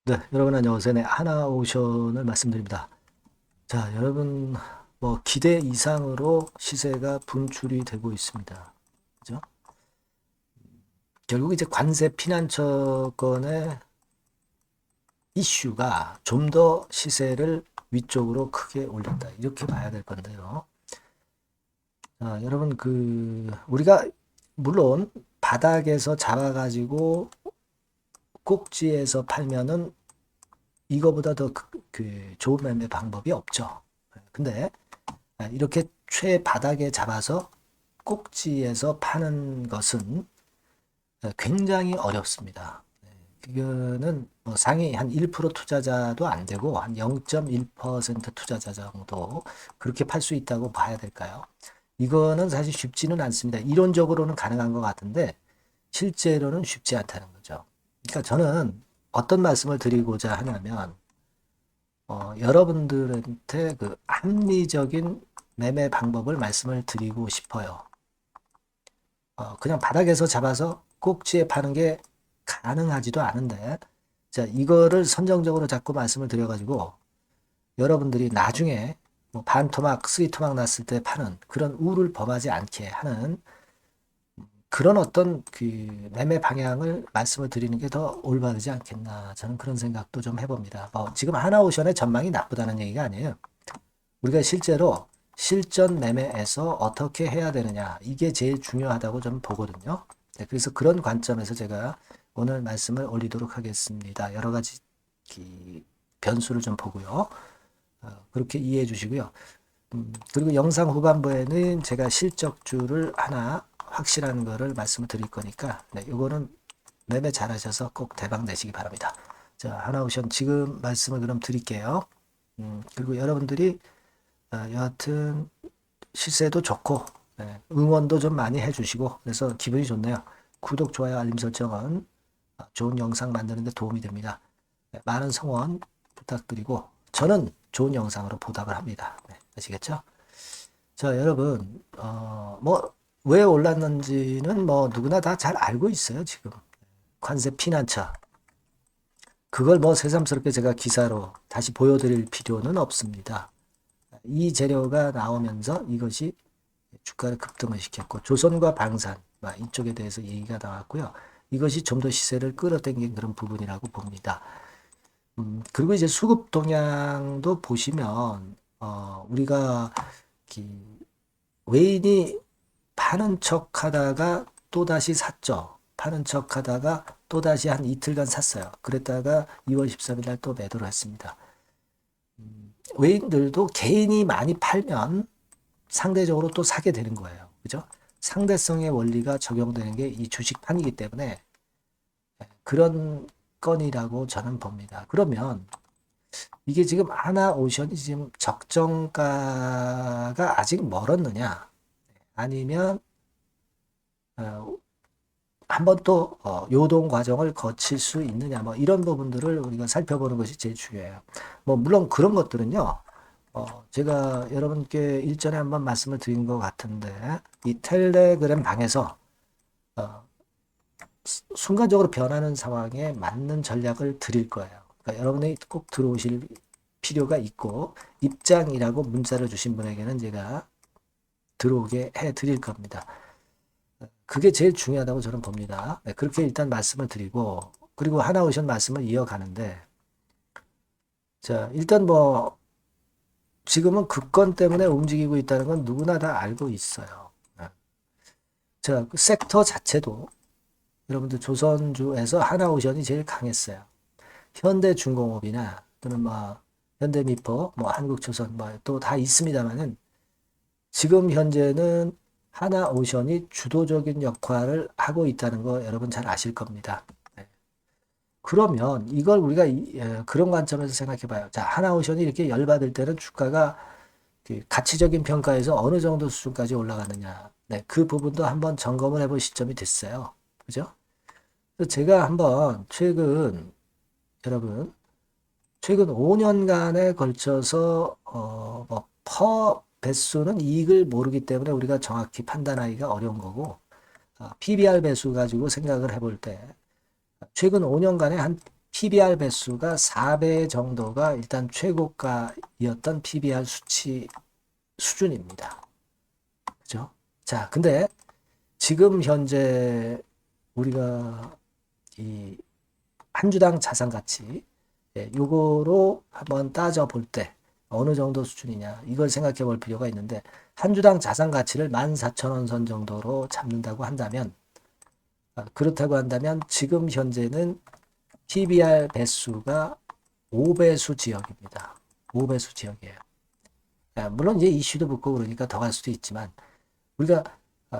네, 여러분 안녕하세요. 네, 하나오션을 말씀드립니다. 자, 여러분 뭐 기대 이상으로 시세가 분출이 되고 있습니다. 그죠? 결국 이제 관세 피난처건의 이슈가 좀 더 시세를 위쪽으로 크게 올렸다. 이렇게 봐야 될 건데요. 자, 여러분 우리가 물론 바닥에서 잡아가지고 꼭지에서 팔면은 이거보다 더 좋은 매매 방법이 없죠. 근데 이렇게 최바닥에 잡아서 꼭지에서 파는 것은 굉장히 어렵습니다. 이거는 뭐 상위 한 1% 투자자도 안 되고 한 0.1% 투자자 정도 그렇게 팔 수 있다고 봐야 될까요? 이거는 사실 쉽지는 않습니다. 이론적으로는 가능한 것 같은데 실제로는 쉽지 않다는 거죠. 그러니까 저는 어떤 말씀을 드리고자 하냐면 여러분들한테 합리적인 매매 방법을 말씀을 드리고 싶어요. 그냥 바닥에서 잡아서 꼭지에 파는 게 가능하지도 않은데, 자, 이거를 선정적으로 자꾸 말씀을 드려가지고, 여러분들이 나중에 뭐 반토막, 쓰리토막 났을 때 파는 그런 우를 범하지 않게 하는 그런 어떤 매매 방향을 말씀을 드리는 게 더 올바르지 않겠나. 저는 그런 생각도 좀 해봅니다. 지금 하나오션의 전망이 나쁘다는 얘기가 아니에요. 우리가 실제로 실전 매매에서 어떻게 해야 되느냐 이게 제일 중요하다고 저는 보거든요. 네, 그래서 그런 관점에서 제가 오늘 말씀을 올리도록 하겠습니다. 여러 가지 변수를 좀 보고요. 그렇게 이해해 주시고요. 그리고 영상 후반부에는 제가 실적주를 하나 확실한 거를 말씀을 드릴 거니까 네, 요거는 매매 잘하셔서 꼭 대박 내시기 바랍니다. 자, 하나오션 지금 말씀을 그럼 드릴게요. 그리고 여러분들이 여하튼 시세도 좋고 응원도 좀 많이 해주시고 그래서 기분이 좋네요. 구독, 좋아요, 알림 설정은 좋은 영상 만드는 데 도움이 됩니다. 많은 성원 부탁드리고 저는 좋은 영상으로 보답을 합니다. 네, 아시겠죠? 자, 여러분 뭐 왜 올랐는지는 뭐 누구나 다 잘 알고 있어요. 지금 관세 피난처 그걸 뭐 새삼스럽게 제가 기사로 다시 보여드릴 필요는 없습니다. 이 재료가 나오면서 이것이 주가를 급등을 시켰고 조선과 방산 이쪽에 대해서 얘기가 나왔고요. 이것이 좀 더 시세를 끌어당긴 그런 부분이라고 봅니다. 그리고 이제 수급 동향도 보시면 우리가 외인이 파는 척 하다가 또다시 샀죠. 파는 척 하다가 또다시 한 이틀간 샀어요. 그랬다가 2월 13일 날 또 매도를 했습니다. 외인들도 개인이 많이 팔면 상대적으로 또 사게 되는 거예요. 그죠? 상대성의 원리가 적용되는 게 이 주식판이기 때문에 그런 건이라고 저는 봅니다. 그러면 이게 지금 하나오션이 지금 적정가가 아직 멀었느냐? 아니면 한번 또 요동 과정을 거칠 수 있느냐? 뭐 이런 부분들을 우리가 살펴보는 것이 제일 중요해요. 뭐 물론 그런 것들은요. 제가 여러분께 일전에 한번 말씀을 드린 것 같은데 이 텔레그램 방에서 어, 순간적으로 변하는 상황에 맞는 전략을 드릴 거예요. 그러니까 여러분이 꼭 들어오실 필요가 있고 입장이라고 문자를 주신 분에게는 제가 들어오게 해 드릴 겁니다. 그게 제일 중요하다고 저는 봅니다. 네, 그렇게 일단 말씀을 드리고 그리고 하나오션 말씀을 이어가는데 자 일단 뭐 지금은 그건 때문에 움직이고 있다는 건 누구나 다 알고 있어요. 네. 자, 그 섹터 자체도 여러분들 조선주에서 하나오션이 제일 강했어요. 현대중공업이나 또는 뭐 현대미포, 뭐 한국조선 뭐 또 다 있습니다만은 지금 현재는 하나오션이 주도적인 역할을 하고 있다는 거 여러분 잘 아실 겁니다. 네. 그러면 이걸 우리가 그런 관점에서 생각해 봐요. 자, 하나오션이 이렇게 열받을 때는 주가가 그 가치적인 평가에서 어느 정도 수준까지 올라가느냐. 네, 그 부분도 한번 점검을 해볼 시점이 됐어요. 그죠? 그래서 제가 한번 여러분, 최근 5년간에 걸쳐서, 퍼 배수는 이익을 모르기 때문에 우리가 정확히 판단하기가 어려운 거고, PBR 배수 가지고 생각을 해볼 때, 최근 5년간에 한 PBR 배수가 4배 정도가 일단 최고가였던 PBR 수준입니다. 그죠? 자, 근데 지금 현재 우리가 이 한 주당 자산 가치 요거로 한번 따져 볼 때 어느 정도 수준이냐 이걸 생각해 볼 필요가 있는데, 한 주당 자산 가치를 14,000원 선 정도로 잡는다고 한다면, 그렇다고 한다면 지금 현재는 PBR 배수가 5배수 지역입니다. 5배수 지역이에요. 물론 이제 이슈도 붙고 그러니까 더 갈 수도 있지만, 우리가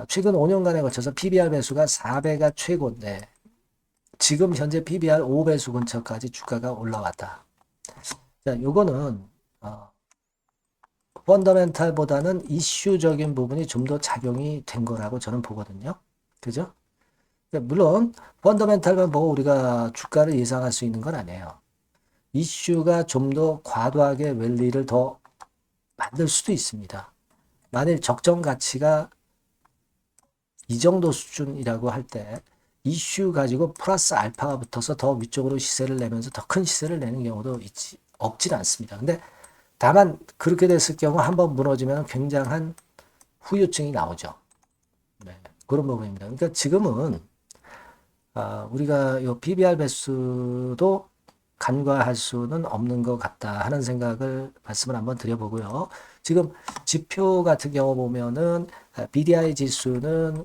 최근 5년간에 걸쳐서 PBR 배수가 4배가 최고인데 지금 현재 PBR 5배수 근처까지 주가가 올라왔다. 자, 요거는 펀더멘탈보다는 이슈적인 부분이 좀 더 작용이 된 거라고 저는 보거든요. 그죠? 물론 펀더멘탈만 보고 우리가 주가를 예상할 수 있는 건 아니에요. 이슈가 좀 더 과도하게 랠리를 더 만들 수도 있습니다. 만일 적정 가치가 이 정도 수준이라고 할 때 이슈 가지고 플러스 알파가 붙어서 더 위쪽으로 시세를 내면서 더 큰 시세를 내는 경우도 없진 않습니다. 근데 다만 그렇게 됐을 경우 한번 무너지면 굉장한 후유증이 나오죠. 네, 그런 부분입니다. 그러니까 지금은 우리가 이 PBR 배수도 간과할 수는 없는 것 같다 하는 생각을 말씀을 한번 드려보고요. 지금 지표 같은 경우 보면은 BDI 지수는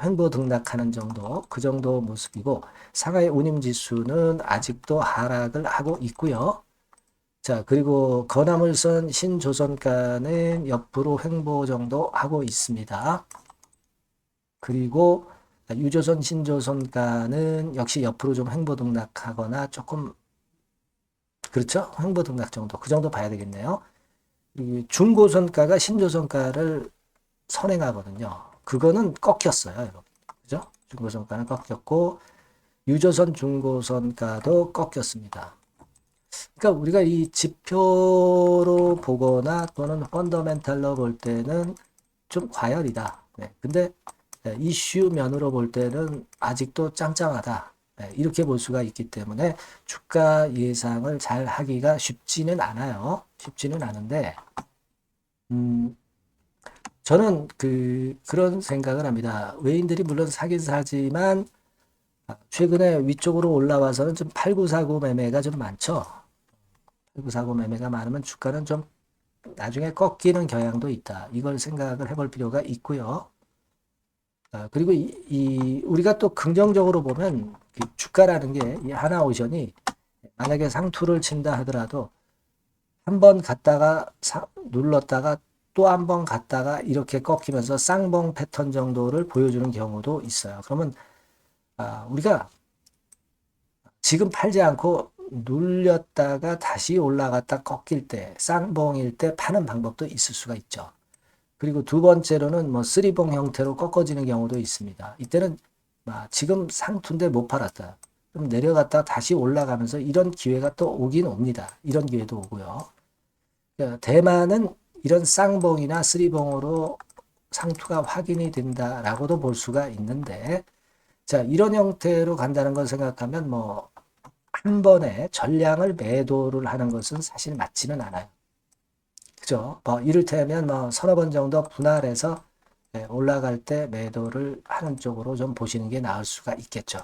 횡보 등락하는 정도, 그 정도 모습이고, 상하이 운임 지수는 아직도 하락을 하고 있고요. 자, 그리고 건화물선 신조선가는 옆으로 횡보 정도 하고 있습니다. 그리고 유조선 신조선가는 역시 옆으로 좀 횡보 등락하거나 조금, 그렇죠? 횡보 등락 정도, 그 정도 봐야 되겠네요. 중고선가가 신조선가를 선행하거든요. 그거는 꺾였어요, 여러분. 그죠? 중고선가는 꺾였고, 유조선 중고선가도 꺾였습니다. 그러니까 우리가 이 지표로 보거나 또는 펀더멘탈로 볼 때는 좀 과열이다. 네. 근데 이슈 면으로 볼 때는 아직도 짱짱하다. 네. 이렇게 볼 수가 있기 때문에 주가 예상을 잘 하기가 쉽지는 않아요. 쉽지는 않은데, 저는 그런 생각을 합니다. 외인들이 물론 사긴 사지만 최근에 위쪽으로 올라와서는 좀 8949 매매가 좀 많죠. 8949 매매가 많으면 주가는 좀 나중에 꺾이는 경향도 있다. 이걸 생각을 해볼 필요가 있고요. 그리고 우리가 또 긍정적으로 보면 주가라는 게 이 하나오션이 만약에 상투를 친다 하더라도 한 번 갔다가 눌렀다가 또 한 번 갔다가 이렇게 꺾이면서 쌍봉 패턴 정도를 보여주는 경우도 있어요. 그러면 우리가 지금 팔지 않고 눌렸다가 다시 올라갔다 꺾일 때, 쌍봉일 때 파는 방법도 있을 수가 있죠. 그리고 두 번째로는 뭐 쓰리봉 형태로 꺾어지는 경우도 있습니다. 이때는 지금 상투인데 못 팔았다. 그럼 내려갔다 다시 올라가면서 이런 기회가 또 오긴 옵니다. 이런 기회도 오고요. 대만은 이런 쌍봉이나 쓰리봉으로 상투가 확인이 된다라고도 볼 수가 있는데, 자, 이런 형태로 간다는 걸 생각하면 한 번에 전량을 매도를 하는 것은 사실 맞지는 않아요. 그죠? 이를테면 서너 번 정도 분할해서 올라갈 때 매도를 하는 쪽으로 좀 보시는 게 나을 수가 있겠죠.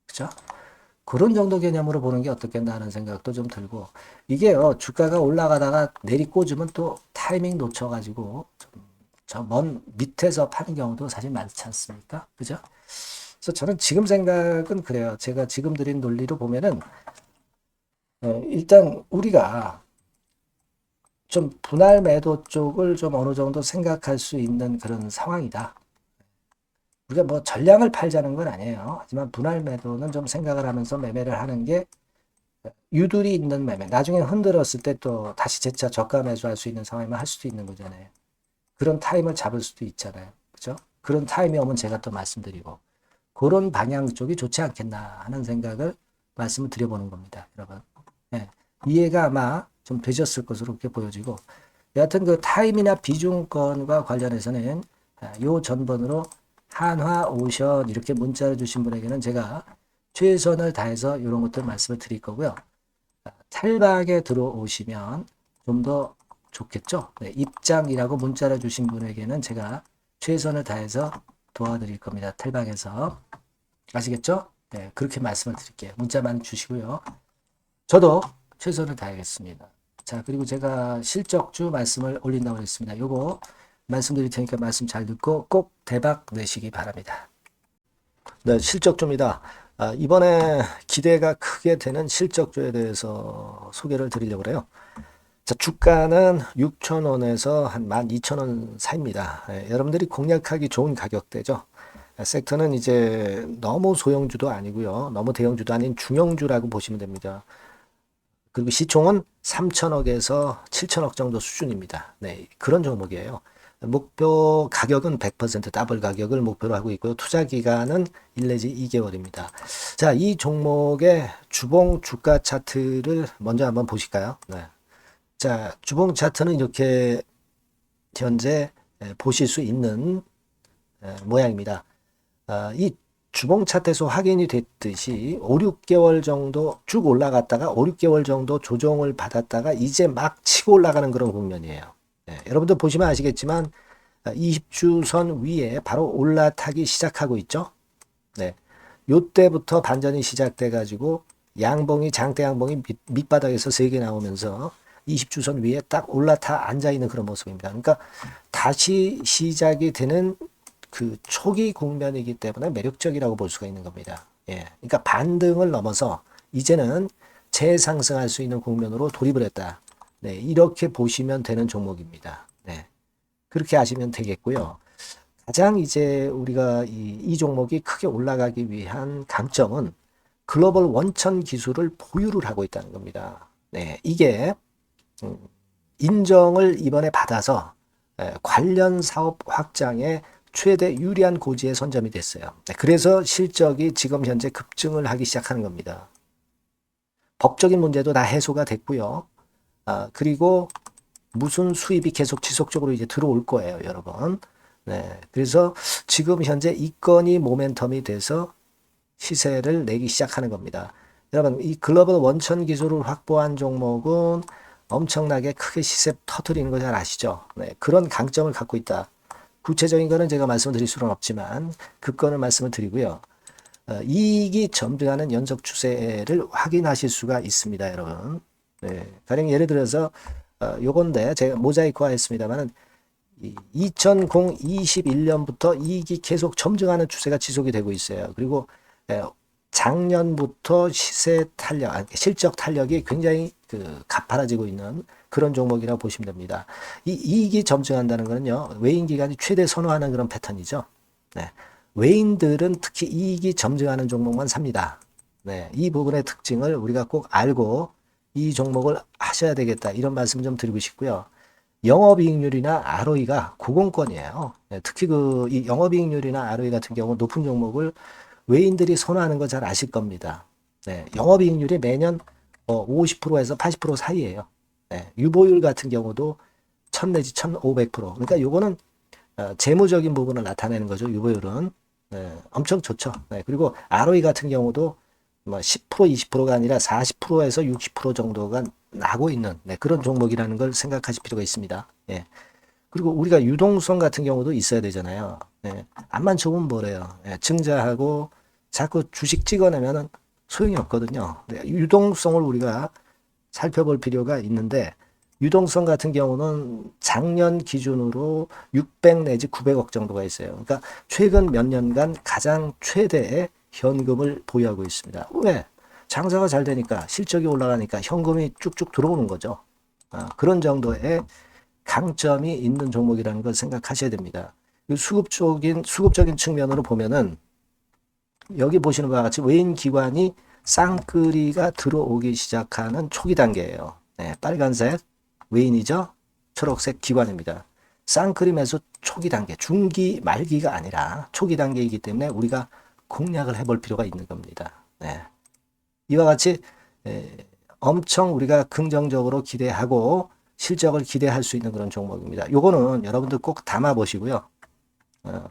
그죠? 그런 정도 개념으로 보는 게 어떻겠나 하는 생각도 좀 들고, 이게요, 주가가 올라가다가 내리꽂으면 또 타이밍 놓쳐가지고 저 먼 밑에서 파는 경우도 사실 많지 않습니까? 그죠? 그래서 저는 지금 생각은 그래요. 제가 지금 드린 논리로 보면은 일단 우리가 좀 분할 매도 쪽을 좀 어느 정도 생각할 수 있는 그런 상황이다. 우리가 전량을 팔자는 건 아니에요. 하지만 분할 매도는 좀 생각을 하면서 매매를 하는 게 유둘이 있는 매매. 나중에 흔들었을 때 또 다시 재차 저가 매수할 수 있는 상황이면 할 수도 있는 거잖아요. 그런 타임을 잡을 수도 있잖아요. 그죠? 그런 타임이 오면 제가 또 말씀드리고, 그런 방향 쪽이 좋지 않겠나 하는 생각을 말씀을 드려보는 겁니다. 여러분. 네. 이해가 아마 좀 되셨을 것으로 그렇게 보여지고, 여하튼 그 타임이나 비중권과 관련해서는 요 전번으로 한화 오션 이렇게 문자를 주신 분에게는 제가 최선을 다해서 이런 것들 말씀을 드릴 거고요. 탈방에 들어오시면 좀 더 좋겠죠. 네, 입장이라고 문자를 주신 분에게는 제가 최선을 다해서 도와드릴 겁니다. 탈방에서. 아시겠죠? 네, 그렇게 말씀을 드릴게요. 문자만 주시고요. 저도 최선을 다하겠습니다. 자, 그리고 제가 실적주 말씀을 올린다고 했습니다. 요거 말씀드릴 테니까 말씀 잘 듣고 꼭 대박 내시기 바랍니다. 네, 실적주입니다. 이번에 기대가 크게 되는 실적주에 대해서 소개를 드리려고 해요. 자, 주가는 6,000원에서 한 12,000원 사이입니다. 여러분들이 공략하기 좋은 가격대죠. 섹터는 이제 너무 소형주도 아니고요. 너무 대형주도 아닌 중형주라고 보시면 됩니다. 그리고 시총은 3천억에서 7천억 정도 수준입니다. 네, 그런 종목이에요. 목표 가격은 100% 더블 가격을 목표로 하고 있고요. 투자 기간은 1 내지 2개월입니다. 자, 이 종목의 주봉 주가 차트를 먼저 한번 보실까요? 네. 자, 주봉 차트는 이렇게 현재 보실 수 있는 모양입니다. 이 주봉 차트에서 확인이 됐듯이 5, 6개월 정도 쭉 올라갔다가 5, 6개월 정도 조정을 받았다가 이제 막 치고 올라가는 그런 국면이에요. 여러분들 보시면 아시겠지만 20주선 위에 바로 올라타기 시작하고 있죠. 네. 요때부터 반전이 시작돼 가지고 양봉이 장대 양봉이 밑바닥에서 3개 나오면서 20주선 위에 딱 올라타 앉아 있는 그런 모습입니다. 그러니까 다시 시작이 되는 그 초기 국면이기 때문에 매력적이라고 볼 수가 있는 겁니다. 예. 그러니까 반등을 넘어서 이제는 재상승할 수 있는 국면으로 돌입을 했다. 네. 이렇게 보시면 되는 종목입니다. 네. 그렇게 아시면 되겠고요. 가장 이제 우리가 이 종목이 크게 올라가기 위한 강점은 글로벌 원천 기술을 보유를 하고 있다는 겁니다. 네. 이게 인정을 이번에 받아서 관련 사업 확장에 최대 유리한 고지에 선점이 됐어요. 그래서 실적이 지금 현재 급증을 하기 시작하는 겁니다. 법적인 문제도 다 해소가 됐고요. 그리고 무슨 수입이 계속 지속적으로 이제 들어올 거예요, 여러분. 네, 그래서 지금 현재 이 건이 모멘텀이 돼서 시세를 내기 시작하는 겁니다. 여러분, 이 글로벌 원천 기술을 확보한 종목은 엄청나게 크게 시세 터뜨리는 거 잘 아시죠? 네, 그런 강점을 갖고 있다. 구체적인 거는 제가 말씀을 드릴 수는 없지만 그 건을 말씀을 드리고요. 이익이 점등하는 연속 추세를 확인하실 수가 있습니다, 여러분. 네, 가령 예를 들어서 요건데 제가 모자이크화 했습니다만은 2021년부터 이익이 계속 점증하는 추세가 지속이 되고 있어요. 그리고 작년부터 시세 탄력, 실적 탄력이 굉장히 가파라지고 있는 그런 종목이라고 보시면 됩니다. 이 이익이 점증한다는 거는요, 외인 기관이 최대 선호하는 그런 패턴이죠. 네. 외인들은 특히 이익이 점증하는 종목만 삽니다. 네. 이 부분의 특징을 우리가 꼭 알고 이 종목을 하셔야 되겠다. 이런 말씀 좀 드리고 싶고요. 영업이익률이나 ROE가 고공권이에요. 네. 특히 이 영업이익률이나 ROE 같은 경우 높은 종목을 외인들이 선호하는 거 잘 아실 겁니다. 네. 영업이익률이 매년 50%에서 80% 사이에요. 네, 유보율 같은 경우도 1000 내지 1500%. 그러니까 요거는 재무적인 부분을 나타내는 거죠. 유보율은. 네, 엄청 좋죠. 네, 그리고 ROE 같은 경우도 뭐 10% 20%가 아니라 40%에서 60% 정도가 나고 있는 그런 종목이라는 걸 생각하실 필요가 있습니다. 예. 그리고 우리가 유동성 같은 경우도 있어야 되잖아요. 예. 암만 좋으면 뭐래요. 예. 증자하고 자꾸 주식 찍어내면은 소용이 없거든요. 네, 유동성을 우리가 살펴볼 필요가 있는데 유동성 같은 경우는 작년 기준으로 600 내지 900억 정도가 있어요. 그러니까 최근 몇 년간 가장 최대의 현금을 보유하고 있습니다. 왜? 장사가 잘 되니까 실적이 올라가니까 현금이 쭉쭉 들어오는 거죠. 그런 정도의 강점이 있는 종목이라는 걸 생각하셔야 됩니다. 수급적인 측면으로 보면은 여기 보시는 바와 같이 외인 기관이 쌍끌이가 들어오기 시작하는 초기 단계예요. 네, 빨간색 외인이죠. 초록색 기관입니다. 쌍끌이 매수 초기 단계, 중기 말기가 아니라 초기 단계이기 때문에 우리가 공략을 해볼 필요가 있는 겁니다. 네. 이와 같이 엄청 우리가 긍정적으로 기대하고 실적을 기대할 수 있는 그런 종목입니다. 요거는 여러분들 꼭 담아 보시고요.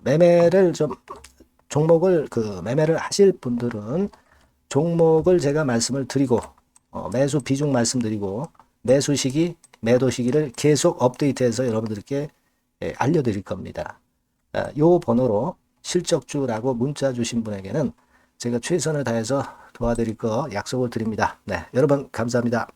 매매를 좀 종목을 매매를 하실 분들은 종목을 제가 말씀을 드리고 매수 비중 말씀드리고 매수 시기, 매도 시기를 계속 업데이트해서 여러분들께 알려드릴 겁니다. 요 번호로 실적주라고 문자 주신 분에게는 제가 최선을 다해서 도와드릴 거 약속을 드립니다. 네, 여러분 감사합니다.